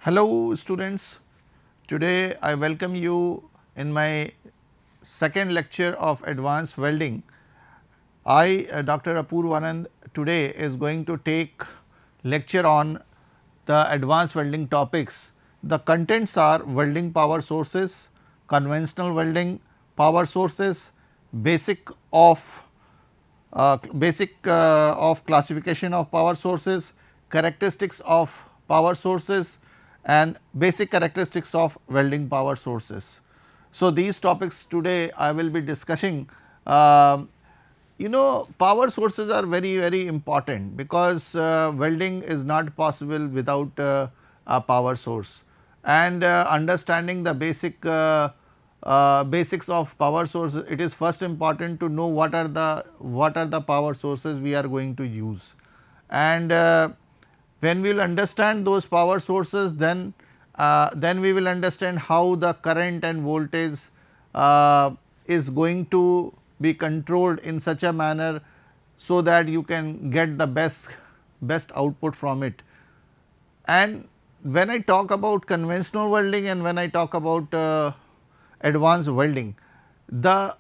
Hello students, today I welcome you in my second lecture of advanced welding. I Dr. Apurva Anand today is going to take lecture on the advanced welding topics. The contents are welding power sources, conventional welding power sources, basic of classification of power sources, characteristics of power sources and basic characteristics of welding power sources. So, these topics today I will be discussing. Power sources are very important because welding is not possible without a power source, and understanding the basics of power sources, it is first important to know what are the power sources we are going to use. And when we will understand those power sources, then we will understand how the current and voltage is going to be controlled in such a manner, so that you can get the best output from it. And when I talk about conventional welding and when I talk about advanced welding, the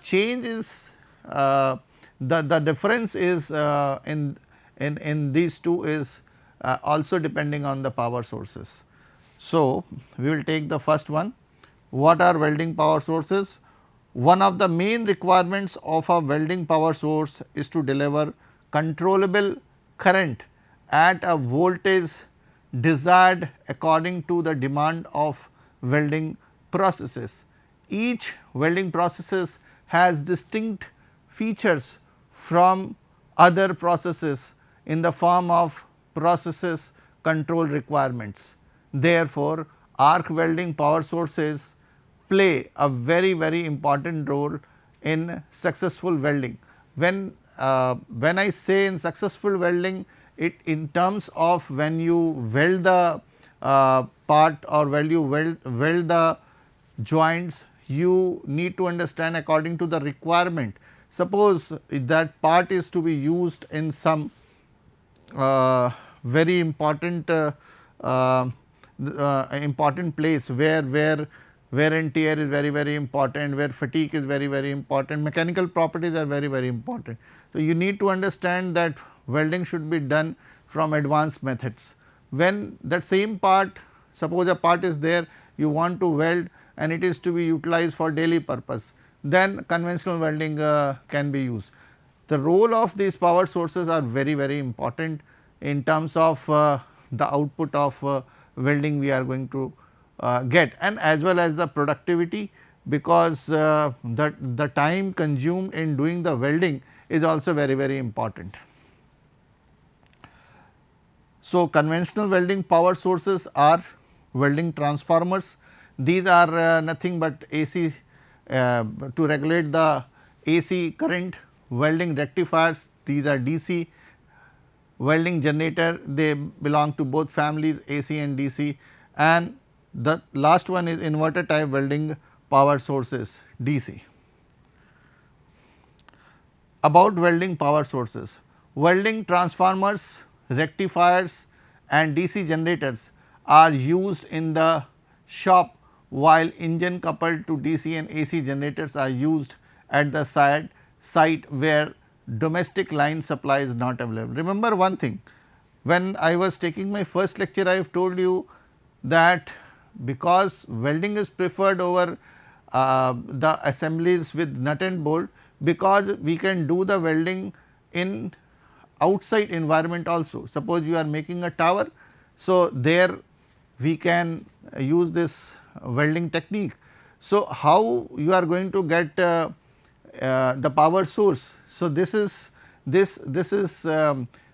change is the difference is in these two is also depending on the power sources. So, we will take the first one. What are welding power sources? One of the main requirements of a welding power source is to deliver controllable current at a voltage desired according to the demand of welding processes. Each welding processes has distinct features from other processes in the form of processes control requirements. Therefore, arc welding power sources play a very important role in successful welding. When I say in successful welding, it in terms of when you weld the part or when you weld the joints, you need to understand according to the requirement. Suppose that part is to be used in some very important important place where wear and tear is very important, where fatigue is very important, mechanical properties are very important. So, you need to understand that welding should be done from advanced methods. When that same part, suppose a part is there, you want to weld and it is to be utilized for daily purpose, then conventional welding can be used. The role of these power sources are very important in terms of the output of welding we are going to get, and as well as the productivity, because the time consumed in doing the welding is also very important. So, conventional welding power sources are welding transformers. These are nothing but AC to regulate the AC current. Welding rectifiers, these are DC. Welding generator, they belong to both families, AC and DC, and the last one is inverter type welding power sources, DC. About welding power sources, welding transformers, rectifiers and DC generators are used in the shop, while engine coupled to DC and AC generators are used at the site where domestic line supply is not available. Remember one thing, when I was taking my first lecture, I have told you that because welding is preferred over the assemblies with nut and bolt, because we can do the welding in outside environment also. Suppose you are making a tower, so there we can use this welding technique. So, how you are going to get the power source? So, this is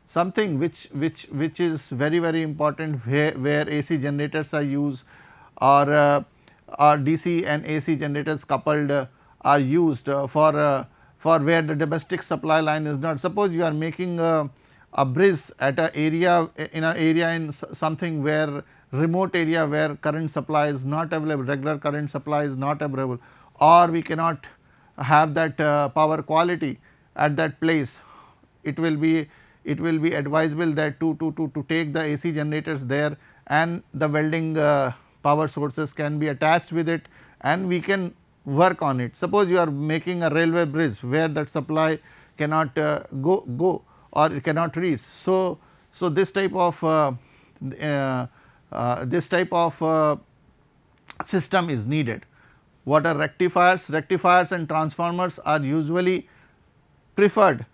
something which is very important, where AC generators are used, or DC and AC generators coupled are used for where the domestic supply line is not. Suppose you are making a bridge at a area in something where remote area where current supply is not available, regular current supply is not available, or we cannot have that power quality at that place. It will be advisable that to take the AC generators there and the welding power sources can be attached with it, and we can work on it. Suppose you are making a railway bridge where that supply cannot go or it cannot reach. So, this type of system is needed. What are rectifiers? Rectifiers and transformers are usually preferred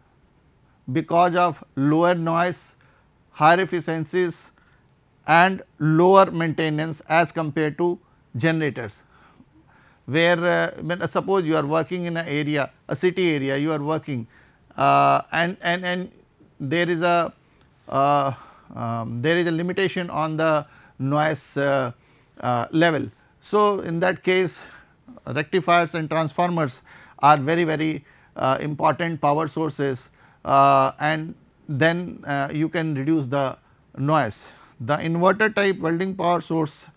because of lower noise, higher efficiencies and lower maintenance as compared to generators. Where when suppose you are working in an area, a city area, you are working and there is a limitation on the noise level. So, in that case rectifiers and transformers are very important power sources, and then you can reduce the noise. The inverter type welding power source,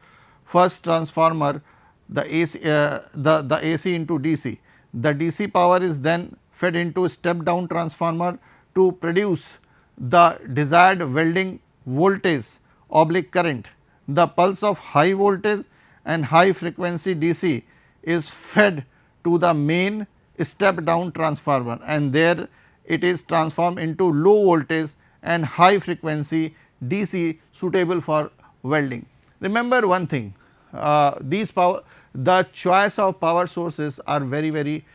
first transformer, the AC, the AC into DC. The DC power is then fed into step down transformer to produce the desired welding voltage oblique current. The pulse of high voltage and high frequency DC is fed to the main step down transformer, and there it is transformed into low voltage and high frequency DC suitable for welding. Remember one thing, the choice of power sources are very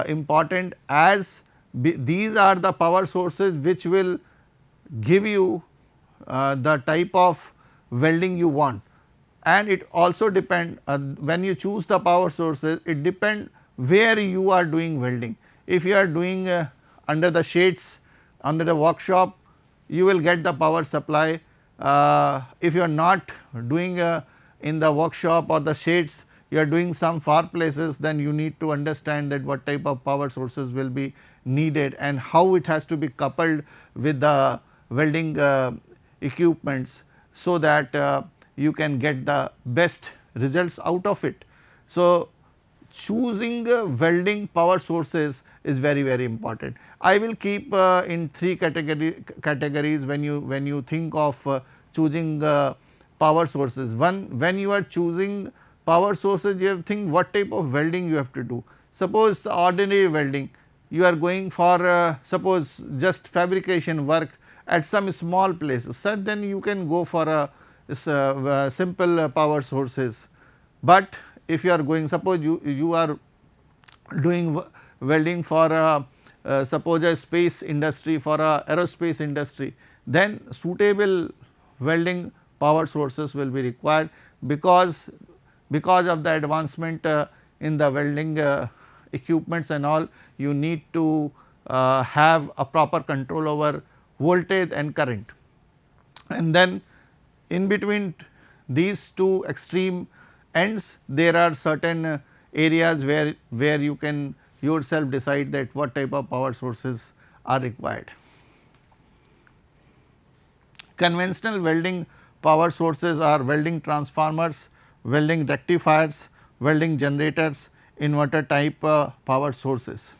important, as these are the power sources which will give you the type of welding you want. And it also depend when you choose the power sources, it depend where you are doing welding. If you are doing under the shades, under the workshop, you will get the power supply. If you are not doing in the workshop or the shades, you are doing some far places, then you need to understand that what type of power sources will be needed and how it has to be coupled with the welding equipments, so that you can get the best results out of it. So, choosing welding power sources is very important. I will keep in three categories when you think of choosing power sources. One, when you are choosing power sources, you have to think what type of welding you have to do. Suppose ordinary welding, you are going for suppose just fabrication work at some small places, so then you can go for a simple power sources. But if you are going, suppose you are doing welding for suppose a space industry, for a aerospace industry, then suitable welding power sources will be required, because of the advancement in the welding equipments and all, you need to have a proper control over voltage and current. And then in between these two extreme ends, there are certain areas where you can yourself decide that what type of power sources are required. Conventional welding power sources are welding transformers, welding rectifiers, welding generators, inverter type power sources.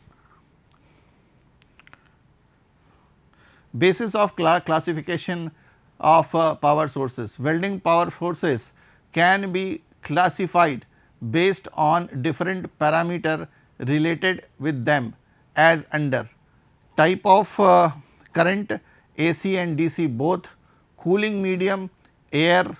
Basis of classification of power sources. Welding power sources can be classified based on different parameter related with them as under: type of current, AC and DC both, cooling medium, air,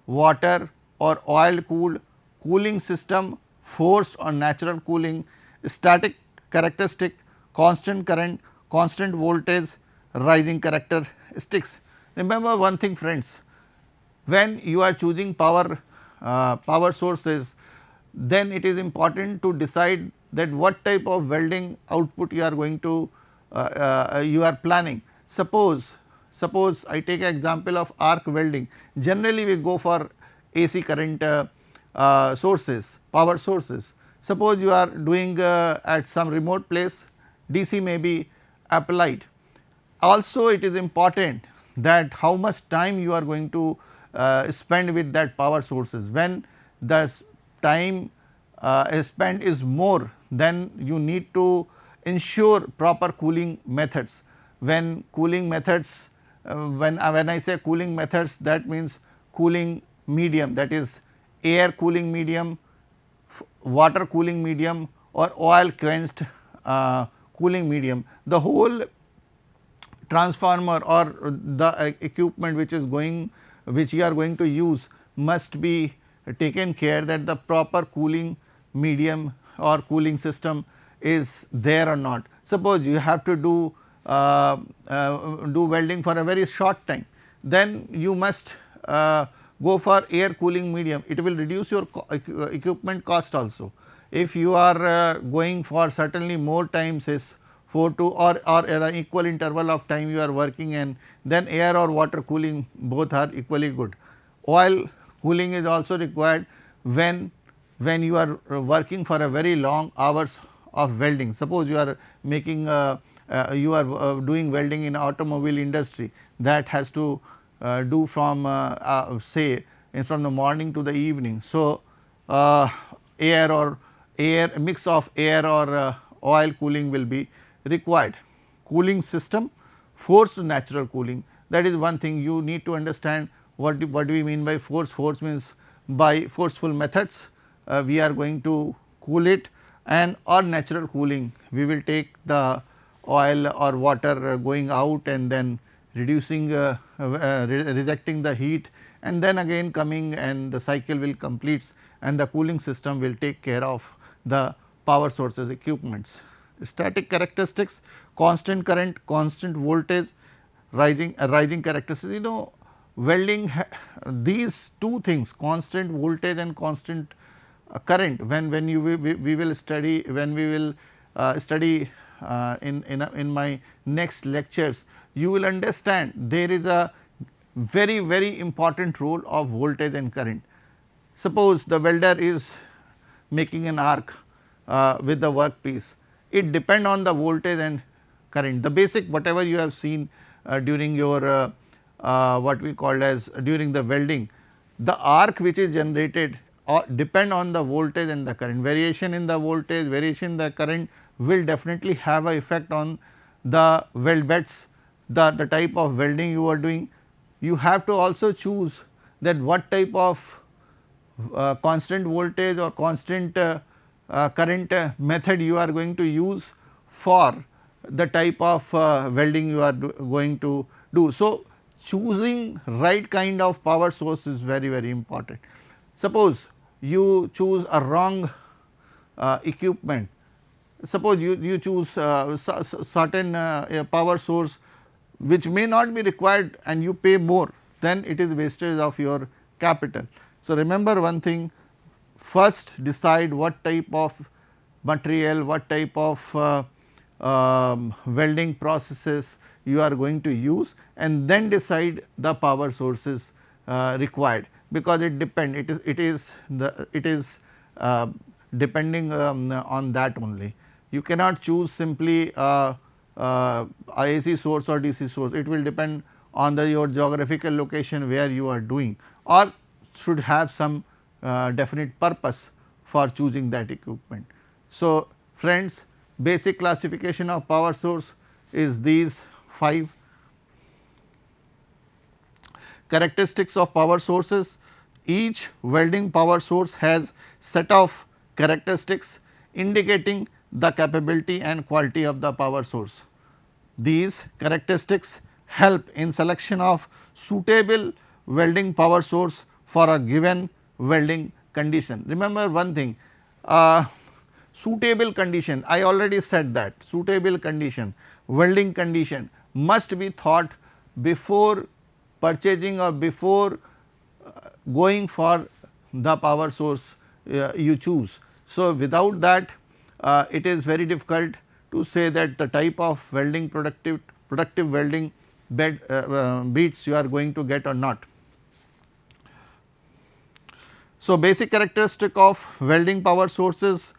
water or oil cooled, cooling system, forced or natural cooling, static characteristic, constant current, constant voltage, rising characteristics. Remember one thing friends, when you are choosing power sources, then it is important to decide that what type of welding output you are going to you are planning. Suppose I take an example of arc welding. Generally we go for AC current sources, power sources. Suppose you are doing at some remote place, DC may be applied. Also it is important that how much time you are going to spend with that power sources. When the time spent is more, then you need to ensure proper cooling methods. When cooling methods, when I say cooling methods, that means cooling medium, that is air cooling medium, water cooling medium, or oil quenched cooling medium. The whole transformer or the equipment which you are going to use must be taken care that the proper cooling medium or cooling system is there or not. Suppose you have to do welding for a very short time, then you must go for air cooling medium. It will reduce your equipment cost also. If you are going for certainly more times, is 4 to or an equal interval of time you are working, and then air or water cooling both are equally good. Oil cooling is also required when you are working for a very long hours of welding. Suppose you are making doing welding in automobile industry, that has to do from say from the morning to the evening. So, mix of air or oil cooling will be required. Cooling system, forced natural cooling, that is one thing you need to understand what do we mean by force. Force means by forceful methods we are going to cool it, and or natural cooling, we will take the oil or water going out and then reducing rejecting the heat, and then again coming, and the cycle will completes, and the cooling system will take care of the power sources equipments. Static characteristics, constant current, constant voltage, rising characteristics. You know, welding these two things, constant voltage and constant current, when we will study, when we will study in my next lectures, you will understand there is a very important role of voltage and current. Suppose the welder is making an arc with the workpiece, it depend on the voltage and current. The basic whatever you have seen during your what we called as during the welding, the arc which is generated depend on the voltage and the current. Variation in the voltage, variation in the current will definitely have a effect on the weld beds, the type of welding you are doing. You have to also choose that what type of constant voltage or constant current method you are going to use for the type of welding you are going to do. So, choosing right kind of power source is very important. Suppose you choose a wrong equipment, suppose you choose certain power source which may not be required and you pay more, then it is wastage of your capital. So, remember one thing, first decide what type of material, what type of welding processes you are going to use, and then decide the power sources required, because it is depending on that only. You cannot choose simply AC source or DC source, it will depend on your geographical location where you are doing, or should have some definite purpose for choosing that equipment. So, friends, basic classification of power source is these 5. Characteristics of power sources. Each welding power source has set of characteristics indicating the capability and quality of the power source. These characteristics help in selection of suitable welding power source for a given welding condition. Remember one thing, suitable condition, I already said that suitable condition, welding condition must be thought before purchasing or before going for the power source you choose. So, without that it is very difficult to say that the type of welding productive welding bed beads you are going to get or not. So, basic characteristic of welding power sources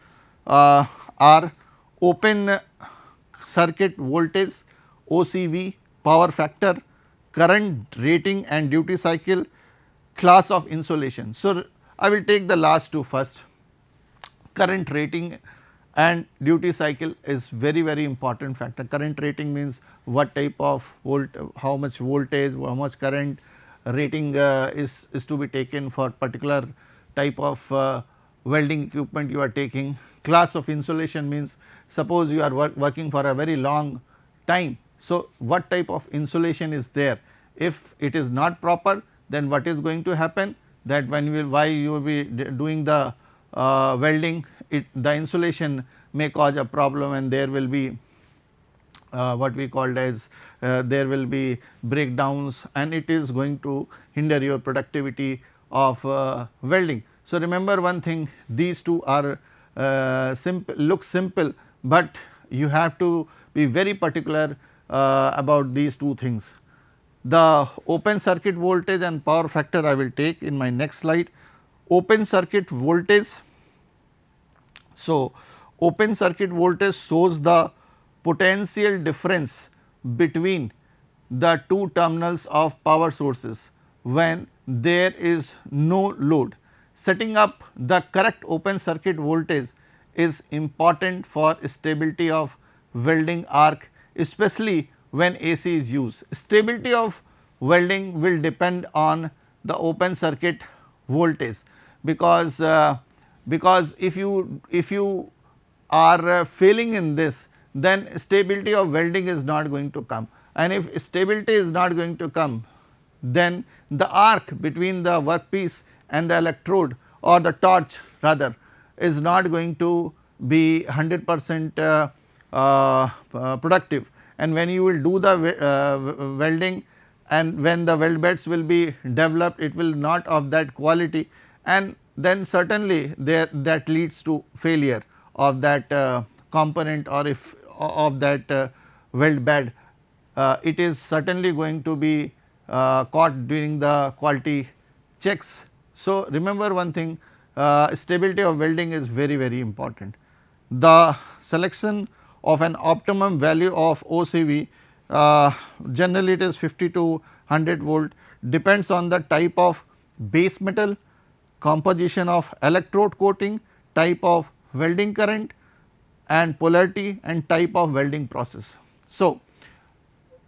are open circuit voltage, OCV, power factor, current rating and duty cycle, class of insulation. So, I will take the last two first. Current rating and duty cycle is very important factor. Current rating means what type of how much voltage, how much current rating is to be taken for particular type of welding equipment you are taking. Class of insulation means suppose you are working for a very long time. So, what type of insulation is there? If it is not proper, then what is going to happen, that when you will, while you will be doing the welding, the insulation may cause a problem, and there will be what we called as there will be breakdowns, and it is going to hinder your productivity of welding. So, remember one thing, these two are look simple, but you have to be very particular about these two things. The open circuit voltage and power factor I will take in my next slide. Open circuit voltage. So, open circuit voltage shows the potential difference between the two terminals of power sources when there is no load. Setting up the correct open circuit voltage is important for stability of welding arc, especially when AC is used. Stability of welding will depend on the open circuit voltage, because if you are failing in this, then stability of welding is not going to come, and if stability is not going to come, then the arc between the workpiece and the electrode or the torch rather is not going to be 100% productive. And when you will do the welding, and when the weld beds will be developed, it will not of that quality, and then certainly that leads to failure of that component, or if of that weld bed. It is certainly going to be caught during the quality checks. So, remember one thing, stability of welding is very important. The selection of an optimum value of OCV, generally it is 50 to 100 volt, depends on the type of base metal, composition of electrode coating, type of welding current, and polarity and type of welding process. So,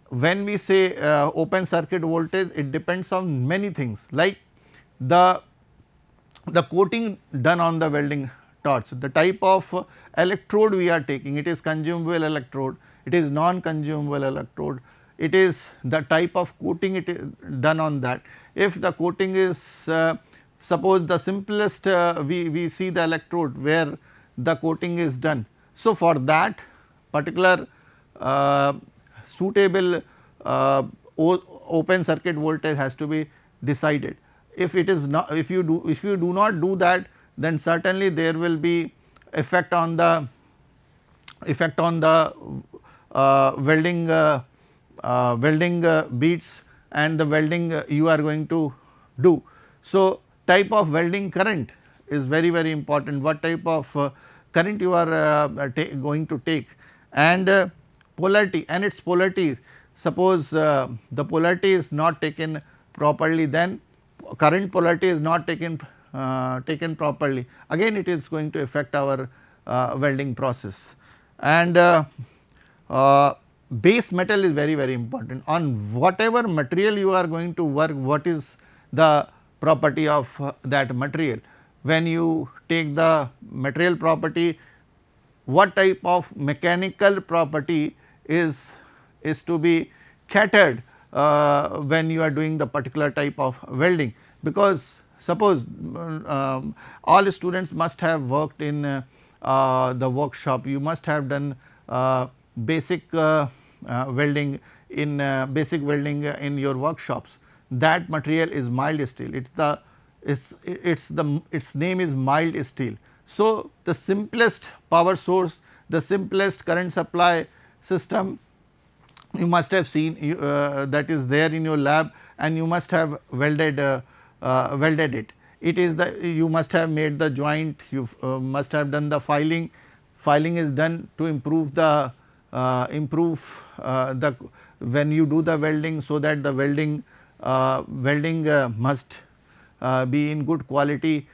when we say open circuit voltage, it depends on many things, like the coating done on the welding torch, the type of electrode we are taking, it is consumable electrode, it is non-consumable electrode, it is the type of coating it is done on that. If the coating is suppose the simplest we see the electrode where the coating is done. So, for that particular suitable open circuit voltage has to be decided. If it is not, if you do not do that, then certainly there will be effect on the welding beads and the welding you are going to do. So, type of welding current is very important, what type of current you are going to take, and polarity and its polarity. Suppose the polarity is not taken properly, then current polarity is not taken properly, again it is going to affect our welding process. And base metal is very important. On whatever material you are going to work, what is the property of that material? When you take the material property, what type of mechanical property is to be catered when you are doing the particular type of welding, because suppose all students must have worked in the workshop, you must have done basic welding in your workshops. That material is mild steel, its name is mild steel. So, the simplest power source, the simplest current supply system you must have seen that is there in your lab, and you must have welded it. It is you must have made the joint, you must have done the filing. Filing is done to improve the when you do the welding, so that the welding must be in good quality,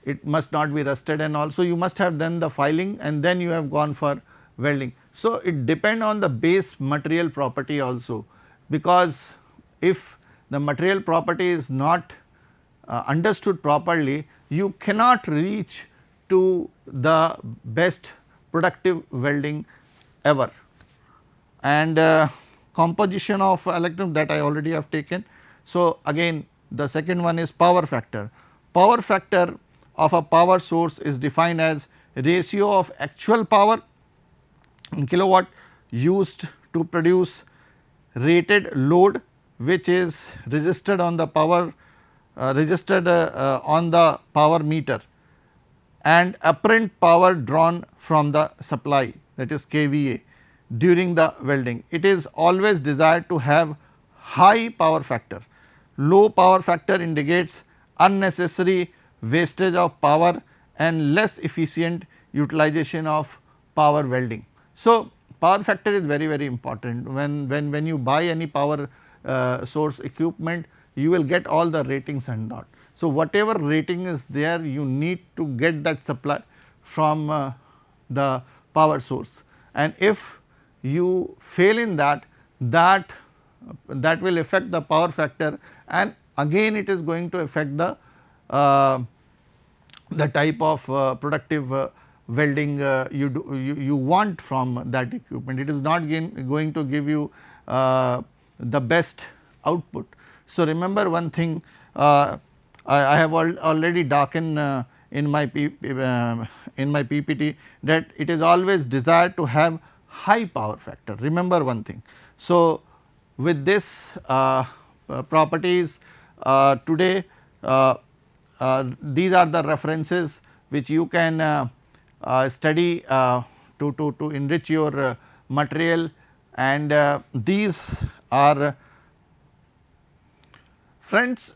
it must not be rusted, and also you must have done the filing and then you have gone for welding. So, it depends on the base material property also, because if the material property is not understood properly, you cannot reach to the best productive welding ever. And composition of electron, that I already have taken. So, again the second one is power factor. Power factor of a power source is defined as ratio of actual power in kilowatt used to produce rated load, which is registered on the power on the power meter, and apparent power drawn from the supply, that is kVA, during the welding. It is always desired to have high power factor. Low power factor indicates unnecessary wastage of power and less efficient utilization of power welding. So, power factor is very important. When you buy any power source equipment, you will get all the ratings and not. So, whatever rating is there, you need to get that supply from the power source, and if you fail in that, that will affect the power factor, and again it is going to affect the type of productive welding you want from that equipment. It is not going to give you the best output. So, remember one thing, I have already darkened in my PPT, that it is always desired to have high power factor. Remember one thing. So, with this properties today, these are the references which you can study to enrich your material, and these are friends.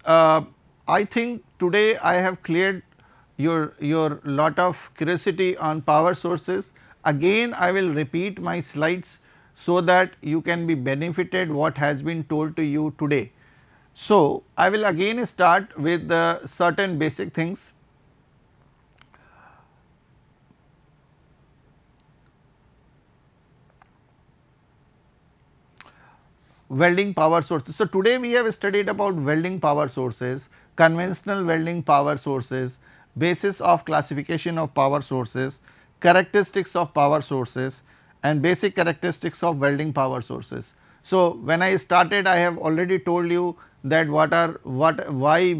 I think today I have cleared your lot of curiosity on power sources. Again I will repeat my slides so that you can be benefited what has been told to you today. So, I will again start with certain basic things. Welding power sources. So, today we have studied about welding power sources, conventional welding power sources, basis of classification of power sources, characteristics of power sources, and basic characteristics of welding power sources. So, when I started, I have already told you that why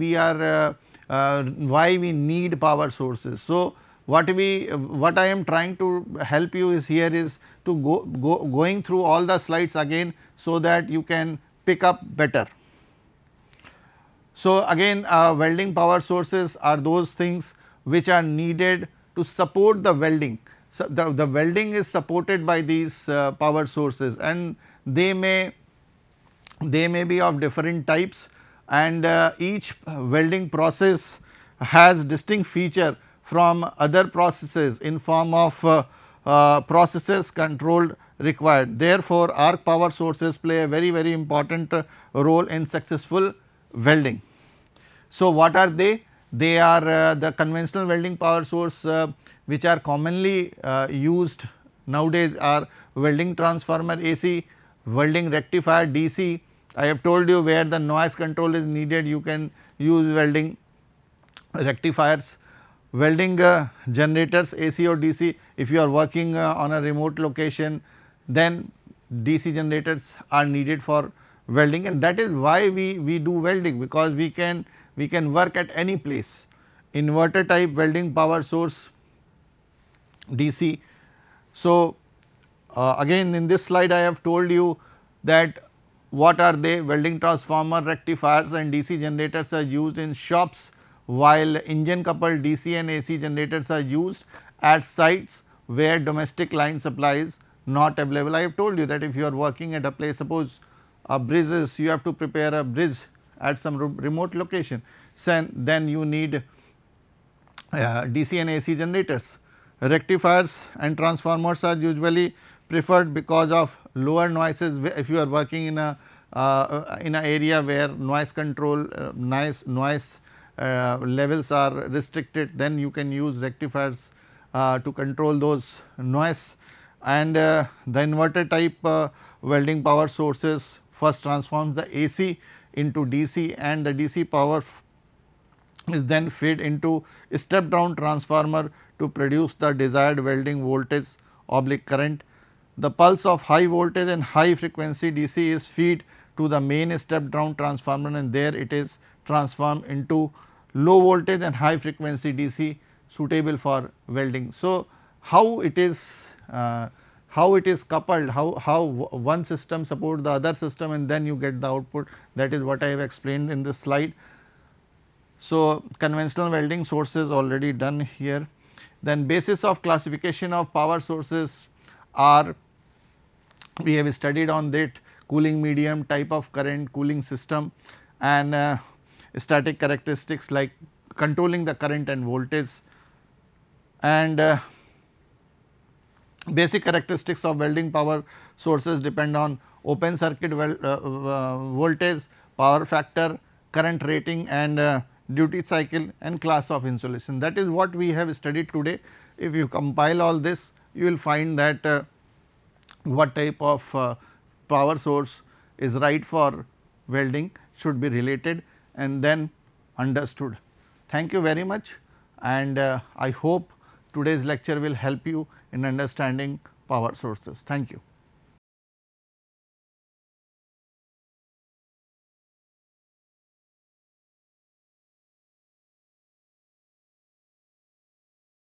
we need power sources. So, what I am trying to help you is here is to going through all the slides again, so that you can pick up better. So, again welding power sources are those things which are needed to support the welding. So, the welding is supported by these power sources, and they may be of different types, and each welding process has distinct feature from other processes in form of processes controlled required. Therefore, arc power sources play a very important role in successful welding. So, what are they? They are the conventional welding power source which are commonly used nowadays are welding transformer AC, welding rectifier DC. I have told you where the noise control is needed, you can use welding rectifiers. Welding generators AC or DC, if you are working on a remote location, then DC generators are needed for welding, and that is why we do welding, because we can work at any place. Inverter type welding power source DC. So, again in this slide I have told you that what are they. Welding transformer, rectifiers and DC generators are used in shops, while engine coupled DC and AC generators are used at sites where domestic line supply is not available. I have told you that if you are working at a place, suppose a bridge is, you have to prepare a bridge at some remote location, then you need DC and AC generators. Rectifiers and transformers are usually preferred because of lower noises. If you are working in a area where noise control noise levels are restricted, then you can use rectifiers to control those noise. And the inverter type welding power sources first transforms the AC into DC, and the DC power is then fed into a step down transformer to produce the desired welding voltage oblique current. The pulse of high voltage and high frequency DC is fed to the main step down transformer, and there it is transformed into low voltage and high frequency DC suitable for welding. So, how it is coupled, how one system support the other system, and then you get the output, that is what I have explained in this slide. So, conventional welding sources already done here. Then basis of classification of power sources are, we have studied on that, cooling medium, type of current, cooling system, and static characteristics like controlling the current and voltage, and basic characteristics of welding power sources depend on open circuit voltage, power factor, current rating, and duty cycle and class of insulation. That is what we have studied today. If you compile all this, you will find that what type of power source is right for welding should be related and then understood. Thank you very much, and I hope today's lecture will help you in understanding power sources. Thank you.